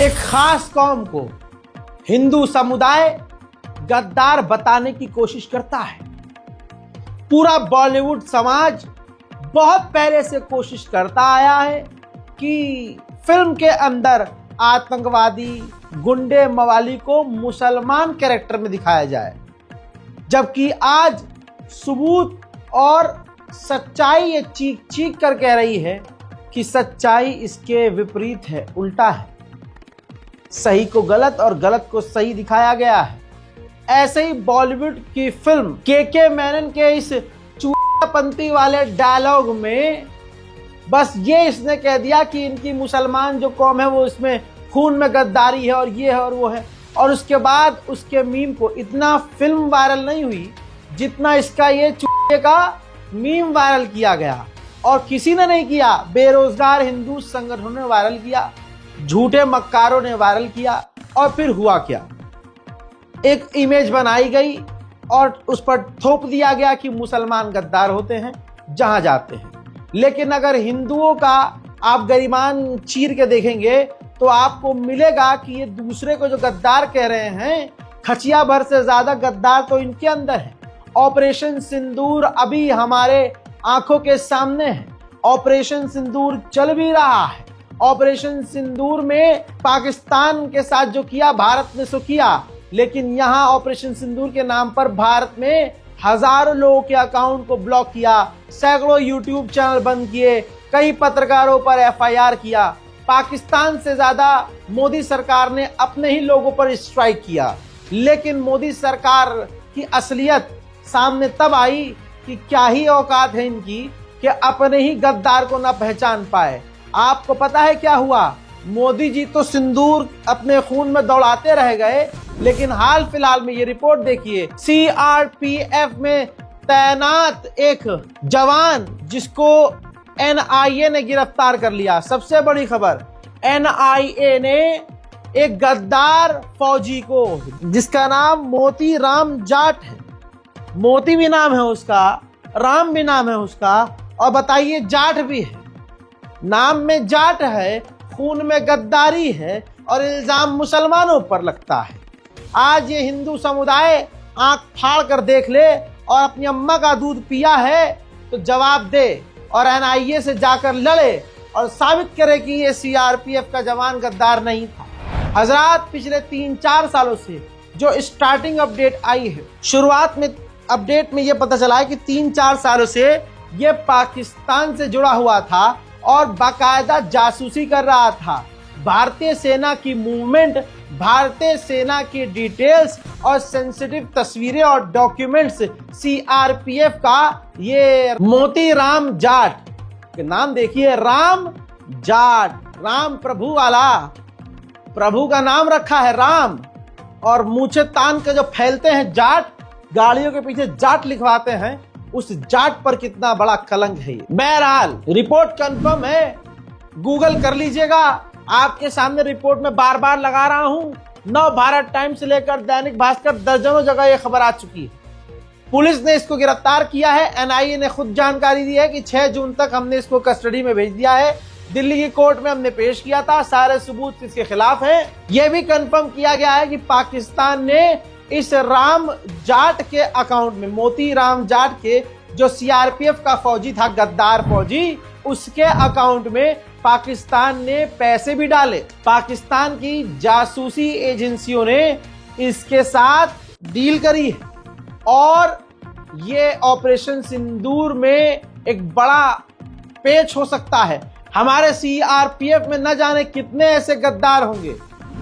एक खास कौम को हिंदू समुदाय गद्दार बताने की कोशिश करता है। पूरा बॉलीवुड समाज बहुत पहले से कोशिश करता आया है कि फिल्म के अंदर आतंकवादी गुंडे मवाली को मुसलमान कैरेक्टर में दिखाया जाए, जबकि आज सबूत और सच्चाई ये चीख चीख कर कह रही है कि सच्चाई इसके विपरीत है, उल्टा है। सही को गलत और गलत को सही दिखाया गया है। ऐसे ही बॉलीवुड की फिल्म के मेनन के इस चूतियापंती वाले डायलॉग में बस ये इसने कह दिया कि इनकी मुसलमान जो कौम है वो इसमें खून में गद्दारी है और ये है और वो है, और उसके बाद उसके मीम को इतना फिल्म वायरल नहीं हुई जितना इसका ये चूतिया का मीम वायरल किया गया। और किसी ने नहीं किया, बेरोजगार हिंदू संगठनों ने वायरल किया, झूठे मक्कारों ने वायरल किया। और फिर हुआ क्या, एक इमेज बनाई गई और उस पर थोप दिया गया कि मुसलमान गद्दार होते हैं जहां जाते हैं। लेकिन अगर हिंदुओं का आप गरिमान चीर के देखेंगे तो आपको मिलेगा कि ये दूसरे को जो गद्दार कह रहे हैं, खचिया भर से ज्यादा गद्दार तो इनके अंदर है। ऑपरेशन सिंदूर अभी हमारे आंखों के सामने है। ऑपरेशन सिंदूर चल भी रहा है। ऑपरेशन सिंदूर में पाकिस्तान के साथ जो किया भारत ने सो किया, लेकिन यहाँ ऑपरेशन सिंदूर के नाम पर भारत में हजारों लोगों के अकाउंट को ब्लॉक किया, सैकड़ों यूट्यूब चैनल बंद किए, कई पत्रकारों पर एफआईआर किया। पाकिस्तान से ज्यादा मोदी सरकार ने अपने ही लोगों पर स्ट्राइक किया। लेकिन मोदी सरकार की असलियत सामने तब आई कि क्या ही औकात है इनकी कि अपने ही गद्दार को ना पहचान पाए। आपको पता है क्या हुआ? मोदी जी तो सिंदूर अपने खून में दौड़ाते रह गए, लेकिन हाल फिलहाल में ये रिपोर्ट देखिए, सीआरपीएफ में तैनात एक जवान जिसको एनआईए ने गिरफ्तार कर लिया। सबसे बड़ी खबर, एनआईए ने एक गद्दार फौजी को, जिसका नाम मोती राम जाट है, मोती भी नाम है उसका, राम भी नाम है उसका, और बताइए जाट भी है। नाम में जाट है, खून में गद्दारी है और इल्जाम मुसलमानों पर लगता है। आज ये हिंदू समुदाय आंख फाड़ कर देख ले और अपनी अम्मा का दूध पिया है तो जवाब दे और एनआईए से जाकर लड़े और साबित करे कि ये सीआरपीएफ का जवान गद्दार नहीं था। हजरात, पिछले 3-4 सालों से जो स्टार्टिंग अपडेट आई है, शुरुआत में अपडेट में ये पता चला है कि 3-4 सालों से ये पाकिस्तान से जुड़ा हुआ था और बाकायदा जासूसी कर रहा था। भारतीय सेना की मूवमेंट, भारतीय सेना की डिटेल्स और सेंसिटिव तस्वीरें और डॉक्यूमेंट्स सीआरपीएफ का ये मोती राम जाट के नाम देखिए, राम जाट, राम प्रभु वाला, प्रभु का नाम रखा है राम, और मूछे तान के जो फैलते हैं जाट, गाड़ियों के पीछे जाट लिखवाते हैं, उस जाट पर कितना बड़ा कलंक है ये। बहरहाल रिपोर्ट कंफर्म है, गूगल कर लीजिएगा। आपके सामने रिपोर्ट में बार बार लगा रहा हूं। नव भारत टाइम्स से लेकर दैनिक भास्कर दर्जनों जगह ये खबर आ चुकी है। पुलिस ने इसको गिरफ्तार किया है। एनआईए ने खुद जानकारी दी है कि 6 जून तक हमने इसको कस्टडी में भेज दिया है। दिल्ली की कोर्ट में हमने पेश किया था, सारे सबूत इसके खिलाफ हैं। यह भी कंफर्म किया गया है कि पाकिस्तान ने इस राम जाट के अकाउंट में, मोती राम जाट के जो सीआरपीएफ का फौजी था, गद्दार फौजी, उसके अकाउंट में पाकिस्तान ने पैसे भी डाले। पाकिस्तान की जासूसी एजेंसियों ने इसके साथ डील करी है और ये ऑपरेशन सिंदूर में एक बड़ा पेच हो सकता है। हमारे सीआरपीएफ में न जाने कितने ऐसे गद्दार होंगे।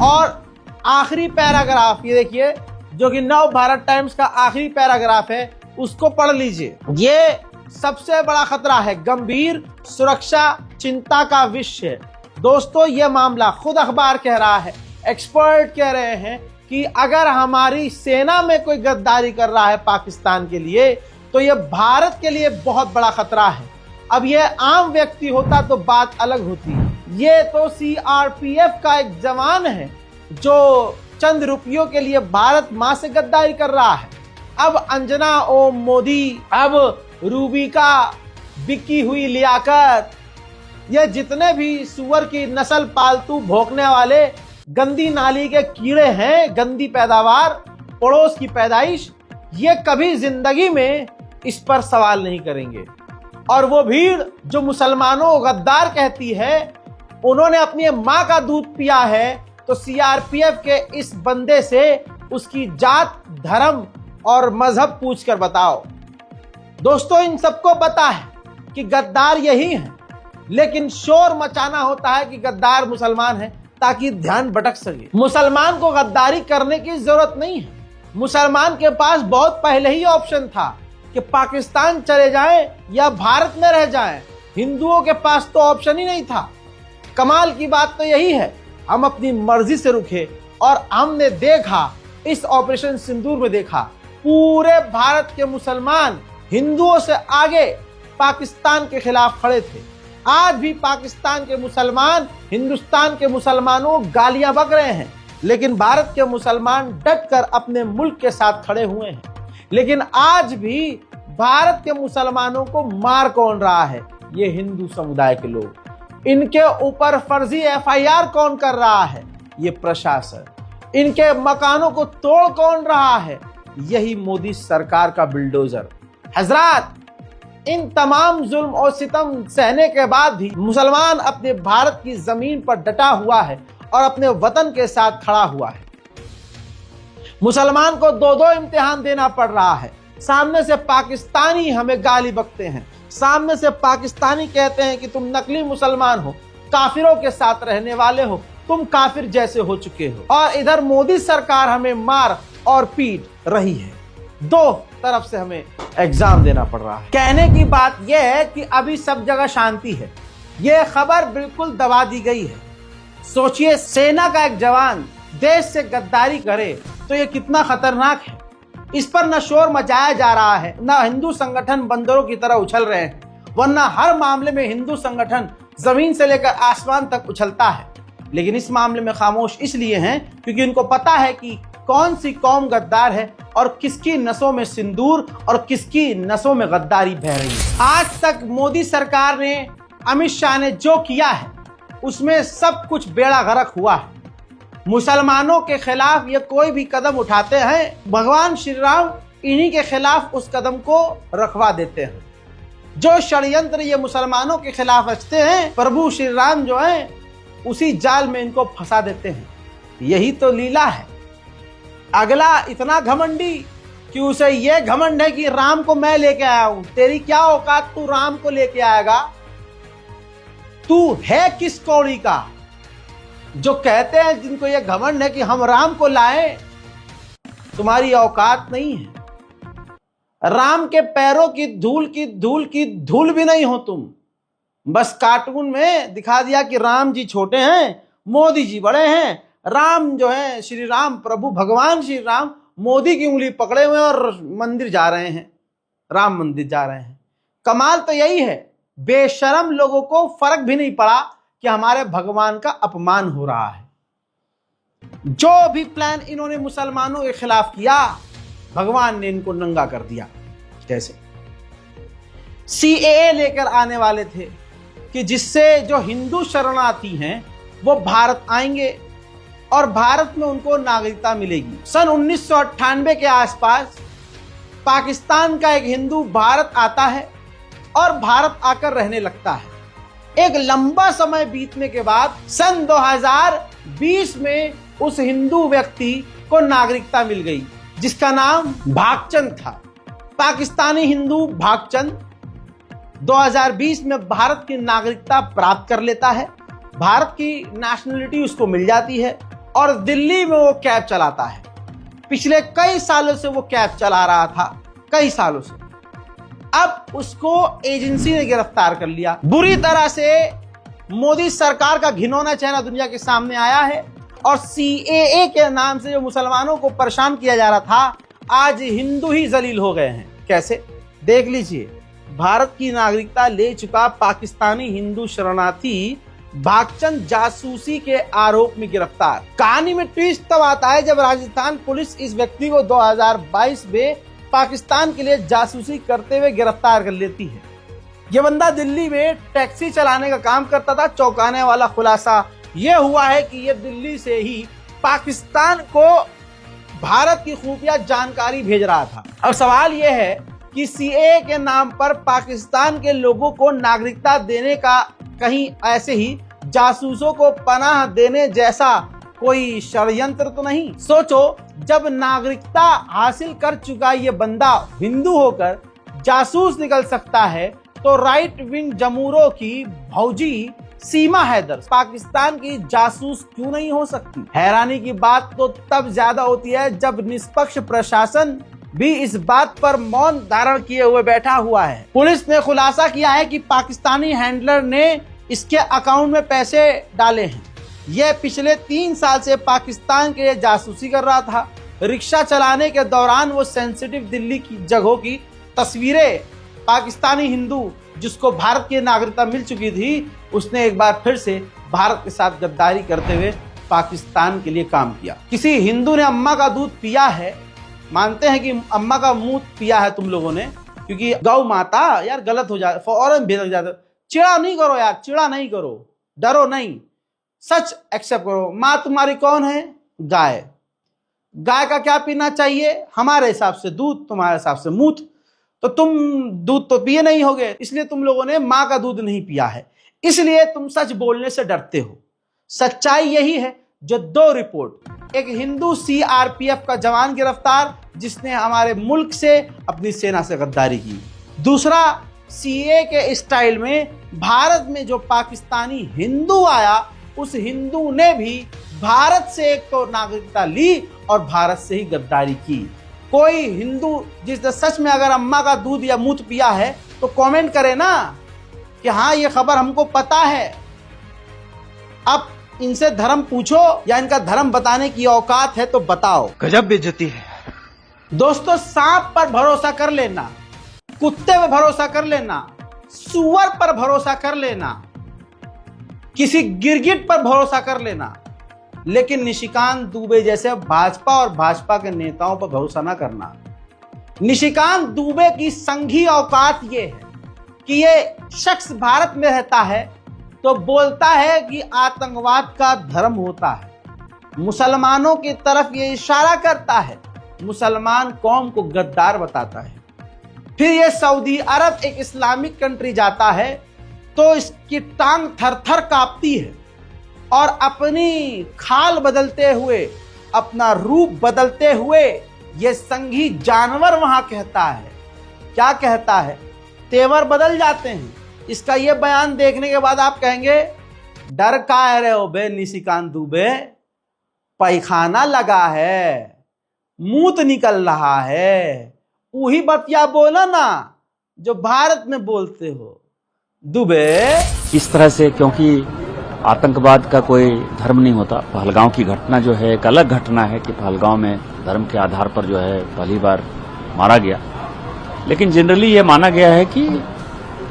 और आखिरी पैराग्राफ ये देखिए, जो कि नव भारत टाइम्स का आखिरी पैराग्राफ है, उसको पढ़ लीजिए। ये सबसे बड़ा खतरा है, गंभीर सुरक्षा चिंता का विषय। दोस्तों, ये मामला खुद अखबार कह रहा है, एक्सपर्ट कह रहे हैं कि अगर हमारी सेना में कोई गद्दारी कर रहा है पाकिस्तान के लिए, तो ये भारत के लिए बहुत बड़ा खतरा है। अब ये आम व्यक्ति होता तो बात अलग होती है। ये तो सीआरपीएफ का एक जवान है जो चंद रुपयों के लिए भारत मां से गद्दारी कर रहा है। अब अंजना ओम मोदी, अब रूबी का बिकी हुई लियाकत, ये जितने भी सुअर की नस्ल पालतू भोंकने वाले गंदी नाली के कीड़े हैं, गंदी पैदावार, पड़ोस की पैदाइश, ये कभी जिंदगी में इस पर सवाल नहीं करेंगे। और वो भीड़ जो मुसलमानों को गद्दार कहती है, उन्होंने अपनी मां का दूध पिया है, तो सीआरपीएफ के इस बंदे से उसकी जात, धर्म और मजहब पूछकर बताओ। दोस्तों, इन सबको पता है कि गद्दार यही है, लेकिन शोर मचाना होता है कि गद्दार मुसलमान है ताकि ध्यान भटक सके। मुसलमान को गद्दारी करने की जरूरत नहीं है। मुसलमान के पास बहुत पहले ही ऑप्शन था कि पाकिस्तान चले जाएं या भारत में रह जाएं। हिंदुओं के पास तो ऑप्शन ही नहीं था। कमाल की बात तो यही है, हम अपनी मर्जी से रुके और हमने देखा, इस ऑपरेशन सिंदूर में देखा, पूरे भारत के मुसलमान हिंदुओं से आगे पाकिस्तान के खिलाफ खड़े थे। आज भी पाकिस्तान के मुसलमान हिंदुस्तान के मुसलमानों को गालियां बक रहे हैं, लेकिन भारत के मुसलमान डटकर अपने मुल्क के साथ खड़े हुए हैं। लेकिन आज भी भारत के मुसलमानों को मार कौन रहा है? ये हिंदू समुदाय के लोग। इनके ऊपर फर्जी एफआईआर कौन कर रहा है? ये प्रशासन। इनके मकानों को तोड़ कौन रहा है? यही मोदी सरकार का बिल्डोजर। हजरात, इन तमाम जुल्म और सितम सहने के बाद भी मुसलमान अपने भारत की जमीन पर डटा हुआ है और अपने वतन के साथ खड़ा हुआ है। मुसलमान को दो दो इम्तिहान देना पड़ रहा है। सामने से पाकिस्तानी हमें गाली बकते हैं, सामने से पाकिस्तानी कहते हैं कि तुम नकली मुसलमान हो, काफिरों के साथ रहने वाले हो, तुम काफिर जैसे हो चुके हो। और इधर मोदी सरकार हमें मार और पीट रही है। दो तरफ से हमें एग्जाम देना पड़ रहा है। कहने की बात यह है कि अभी सब जगह शांति है। यह खबर बिल्कुल दबा दी गई है। सोचिए, सेना का एक जवान देश से गद्दारी करे तो यह कितना खतरनाक है। इस पर न शोर मचाया जा रहा है, न हिंदू संगठन बंदरों की तरह उछल रहे हैं, वरना हर मामले में हिंदू संगठन जमीन से लेकर आसमान तक उछलता है। लेकिन इस मामले में खामोश इसलिए हैं क्योंकि इनको पता है कि कौन सी कौम गद्दार है और किसकी नसों में सिंदूर और किसकी नसों में गद्दारी बह रही है। आज तक मोदी सरकार ने, अमित शाह ने जो किया है उसमें सब कुछ बेड़ा गर्क हुआ है। मुसलमानों के खिलाफ ये कोई भी कदम उठाते हैं, भगवान श्री राम इन्हीं के खिलाफ उस कदम को रखवा देते हैं। जो षड्यंत्र ये मुसलमानों के खिलाफ रचते हैं, प्रभु श्री राम जो है उसी जाल में इनको फंसा देते हैं। यही तो लीला है। अगला इतना घमंडी कि उसे यह घमंड है कि राम को मैं लेके आया हूं। तेरी क्या औकात, तू राम को लेके आएगा? तू है किस कौड़ी का? जो कहते हैं, जिनको यह घमंड है कि हम राम को लाए, तुम्हारी औकात नहीं है। राम के पैरों की धूल भी नहीं हो तुम। बस कार्टून में दिखा दिया कि राम जी छोटे हैं, मोदी जी बड़े हैं। राम जो है, श्री राम प्रभु भगवान श्री राम मोदी की उंगली पकड़े हुए और मंदिर जा रहे हैं, राम मंदिर जा रहे हैं। कमाल तो यही है, बेशरम लोगों को फर्क भी नहीं पड़ा कि हमारे भगवान का अपमान हो रहा है। जो भी प्लान इन्होंने मुसलमानों के खिलाफ किया, भगवान ने इनको नंगा कर दिया। जैसे सीएए लेकर आने वाले थे कि जिससे जो हिंदू शरणार्थी हैं वो भारत आएंगे और भारत में उनको नागरिकता मिलेगी। सन 1998 के आसपास पाकिस्तान का एक हिंदू भारत आता है और भारत आकर रहने लगता है। एक लंबा समय बीतने के बाद सन 2020 में उस हिंदू व्यक्ति को नागरिकता मिल गई, जिसका नाम भागचंद था। पाकिस्तानी हिंदू भागचंद 2020 में भारत की नागरिकता प्राप्त कर लेता है। भारत की नेशनलिटी उसको मिल जाती है और दिल्ली में वो कैब चलाता है। पिछले कई सालों से वो कैब चला रहा था, कई सालों से। अब उसको एजेंसी ने गिरफ्तार कर लिया। बुरी तरह से मोदी सरकार का घिनौना चेहरा दुनिया के सामने आया है और सीएए के नाम से जो मुसलमानों को परेशान किया जा रहा था, आज हिंदू ही जलील हो गए हैं। कैसे? देख लीजिए, भारत की नागरिकता ले चुका पाकिस्तानी हिंदू शरणार्थी भागचंद जासूसी के आरोप में गिरफ्तार। कहानी में ट्विस्ट तब आता है जब राजस्थान पुलिस इस व्यक्ति को 2022 में पाकिस्तान के लिए जासूसी करते हुए गिरफ्तार कर लेती है। यह बंदा दिल्ली में टैक्सी चलाने का काम करता था। चौंकाने वाला खुलासा यह हुआ है कि यह दिल्ली से ही पाकिस्तान को भारत की खुफिया जानकारी भेज रहा था। अब सवाल यह है कि सीएए के नाम पर पाकिस्तान के लोगों को नागरिकता देने का कहीं ऐसे ही जासूसों को पनाह देने जैसा कोई षड्यंत्र तो नहीं? सोचो, जब नागरिकता हासिल कर चुका ये बंदा हिंदू होकर जासूस निकल सकता है, तो राइट विंग जमूरों की भौजी सीमा हैदर पाकिस्तान की जासूस क्यों नहीं हो सकती? हैरानी की बात तो तब ज्यादा होती है जब निष्पक्ष प्रशासन भी इस बात पर मौन धारण किए हुए बैठा हुआ है। पुलिस ने खुलासा किया है कि पाकिस्तानी हैंडलर ने इसके अकाउंट में पैसे डाले हैं। यह पिछले 3 साल से पाकिस्तान के लिए जासूसी कर रहा था। रिक्शा चलाने के दौरान वो सेंसिटिव दिल्ली की जगहों की तस्वीरें पाकिस्तानी हिंदू जिसको भारत की नागरिकता मिल चुकी थी, उसने एक बार फिर से भारत के साथ गद्दारी करते हुए पाकिस्तान के लिए काम किया। किसी हिंदू ने अम्मा का दूध पिया है, मानते हैं कि अम्मा का मुंह पिया है तुम लोगों ने, क्योंकि गौ माता यार गलत हो जाए, फौरन भिड़क जाते। चिड़ा नहीं करो यार, चिड़ा नहीं करो, डरो नहीं, सच एक्सेप्ट करो। माँ तुम्हारी कौन है? गाय। गाय का क्या पीना चाहिए? हमारे हिसाब से दूध, तुम्हारे हिसाब से मूत्र। तो तुम दूध तो पिए नहीं होगे, इसलिए तुम लोगों ने माँ का दूध नहीं पिया है, इसलिए तुम सच बोलने से डरते हो। सच्चाई यही है जो 2 रिपोर्ट, एक हिंदू सीआरपीएफ का जवान गिरफ्तार जिसने हमारे मुल्क से अपनी सेना से गद्दारी की, दूसरा सीए के स्टाइल में भारत में जो पाकिस्तानी हिंदू आया, उस हिंदू ने भी भारत से एक तो नागरिकता ली और भारत से ही गद्दारी की। कोई हिंदू जिसने सच में अगर अम्मा का दूध या मूत्र पिया है तो कमेंट करे ना कि हाँ ये खबर हमको पता है। अब इनसे धर्म पूछो या इनका धर्म बताने की औकात है तो बताओ। गजब बेइज्जती है दोस्तों। सांप पर भरोसा कर लेना, कुत्ते पर भरोसा कर लेना, सुअर पर भरोसा कर लेना, किसी गिरगिट पर भरोसा कर लेना, लेकिन निशिकांत दुबे जैसे भाजपा और भाजपा के नेताओं पर भरोसा ना करना। निशिकांत दुबे की संघी औकात ये है कि ये शख्स भारत में रहता है तो बोलता है कि आतंकवाद का धर्म होता है, मुसलमानों की तरफ ये इशारा करता है, मुसलमान कौम को गद्दार बताता है। फिर ये सऊदी अरब एक इस्लामिक कंट्री जाता है तो इसकी टांग थर थर कांपती है और अपनी खाल बदलते हुए, अपना रूप बदलते हुए ये संघी जानवर वहां कहता है, क्या कहता है? तेवर बदल जाते हैं। इसका ये बयान देखने के बाद आप कहेंगे डर का रहे हो बे निशिकांत दुबे, पैखाना लगा है, मूत निकल रहा है, वही बतिया बोला ना जो भारत में बोलते हो दुबे। इस तरह से, क्योंकि आतंकवाद का कोई धर्म नहीं होता। पहलगांव की घटना जो है एक अलग घटना है कि पहलगांव में धर्म के आधार पर जो है पहली बार मारा गया, लेकिन जनरली ये माना गया है कि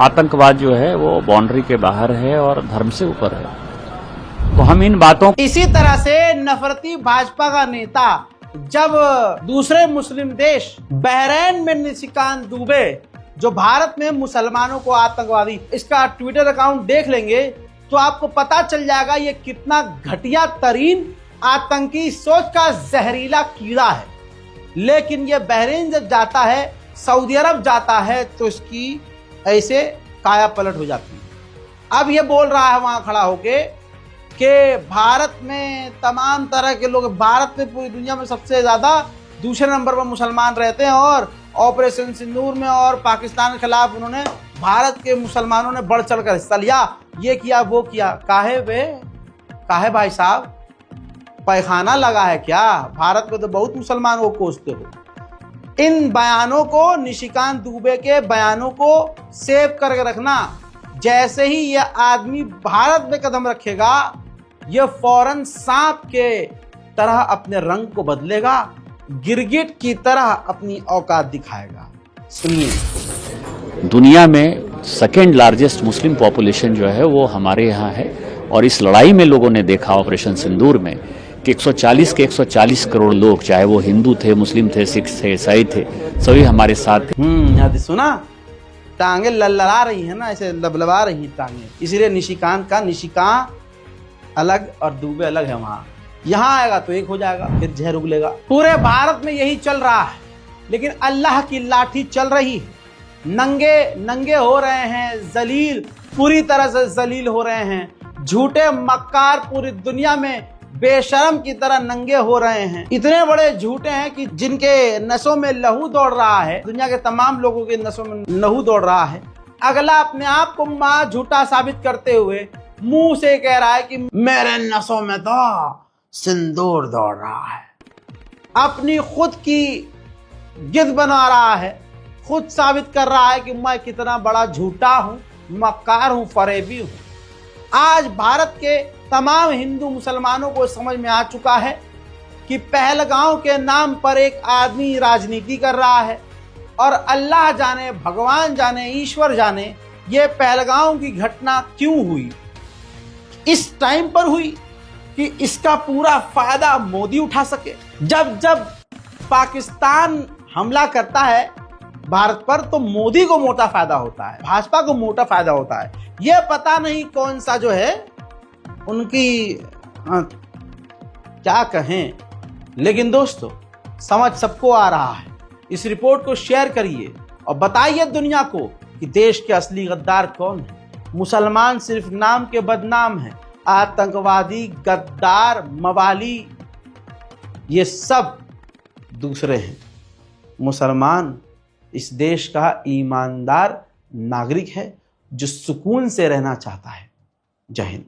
आतंकवाद जो है वो बाउंड्री के बाहर है और धर्म से ऊपर है। तो हम इन बातों, इसी तरह से नफरती भाजपा का नेता जब दूसरे मुस्लिम देश बहरीन में निशिकांत दुबे जो भारत में मुसलमानों को आतंकवादी, इसका ट्विटर अकाउंट देख लेंगे तो आपको पता चल जाएगा ये कितना घटिया तरीन आतंकी सोच का जहरीला कीड़ा है। लेकिन ये बहरीन जब जाता है, सऊदी अरब जाता है, तो इसकी ऐसे काया पलट हो जाती है। अब ये बोल रहा है वहां खड़ा होके कि भारत में तमाम तरह के लोग, भारत में पूरी दुनिया में सबसे ज्यादा दूसरे नंबर पर मुसलमान रहते हैं और ऑपरेशन सिंदूर में और पाकिस्तान के खिलाफ उन्होंने भारत के मुसलमानों ने बढ़ चढ़कर हिस्सा लिया, ये किया वो किया। काहे वे, काहे भाई साहब, पैखाना लगा है क्या? भारत में तो बहुत मुसलमानों को कोसते हो। इन बयानों को, निशिकांत दुबे के बयानों को सेव करके रखना। जैसे ही ये आदमी भारत में कदम रखेगा, ये फौरन सांप के तरह अपने रंग को बदलेगा, गिरगिट की तरह अपनी औकात दिखाएगा। सुनिए, दुनिया में सेकेंड लार्जेस्ट मुस्लिम पॉपुलेशन जो है वो हमारे यहाँ है, और इस लड़ाई में लोगों ने देखा ऑपरेशन सिंदूर में कि 140 के 140 करोड़ लोग, चाहे वो हिंदू थे, मुस्लिम थे, सिख थे, ईसाई थे, सभी हमारे साथ थे। याद सुना, टांगे ललला रही है ना, ऐसे लबलबा रही टांगे। इसलिए निशिकांत का निशिकां अलग और दुबे अलग है वहां। यहां आएगा तो एक हो जाएगा, फिर जहर उगलेगा। पूरे भारत में यही चल रहा है, लेकिन अल्लाह की लाठी चल रही है। नंगे नंगे हो रहे हैं, जलील, पूरी तरह से जलील हो रहे हैं। झूठे मक्कार पूरी दुनिया में बेशरम की तरह नंगे हो रहे हैं। इतने बड़े झूठे हैं कि जिनके नसों में लहू दौड़ रहा है, दुनिया के तमाम लोगों के नसों में लहू दौड़ रहा है। अगला अपने आप को मां झूठा साबित करते हुए मुंह से कह रहा है कि मेरे नसों में तो सिंदूर दौड़ रहा है। अपनी खुद की जिद बना रहा है, खुद साबित कर रहा है कि मैं कितना बड़ा झूठा हूं, मक्कार हूं, फरेबी हूं। आज भारत के तमाम हिंदू मुसलमानों को समझ में आ चुका है कि पहलगांव के नाम पर एक आदमी राजनीति कर रहा है, और अल्लाह जाने, भगवान जाने, ईश्वर जाने ये पहलगांव की घटना क्यों हुई, इस टाइम पर हुई कि इसका पूरा फायदा मोदी उठा सके। जब जब पाकिस्तान हमला करता है भारत पर तो मोदी को मोटा फायदा होता है, भाजपा को मोटा फायदा होता है। यह पता नहीं कौन सा जो है उनकी क्या कहें, लेकिन दोस्तों समझ सबको आ रहा है। इस रिपोर्ट को शेयर करिए और बताइए दुनिया को कि देश के असली गद्दार कौन है। मुसलमान सिर्फ नाम के बदनाम हैं, आतंकवादी, गद्दार, मवाली ये सब दूसरे हैं। मुसलमान इस देश का ईमानदार नागरिक है जो सुकून से रहना चाहता है। जय हिंद।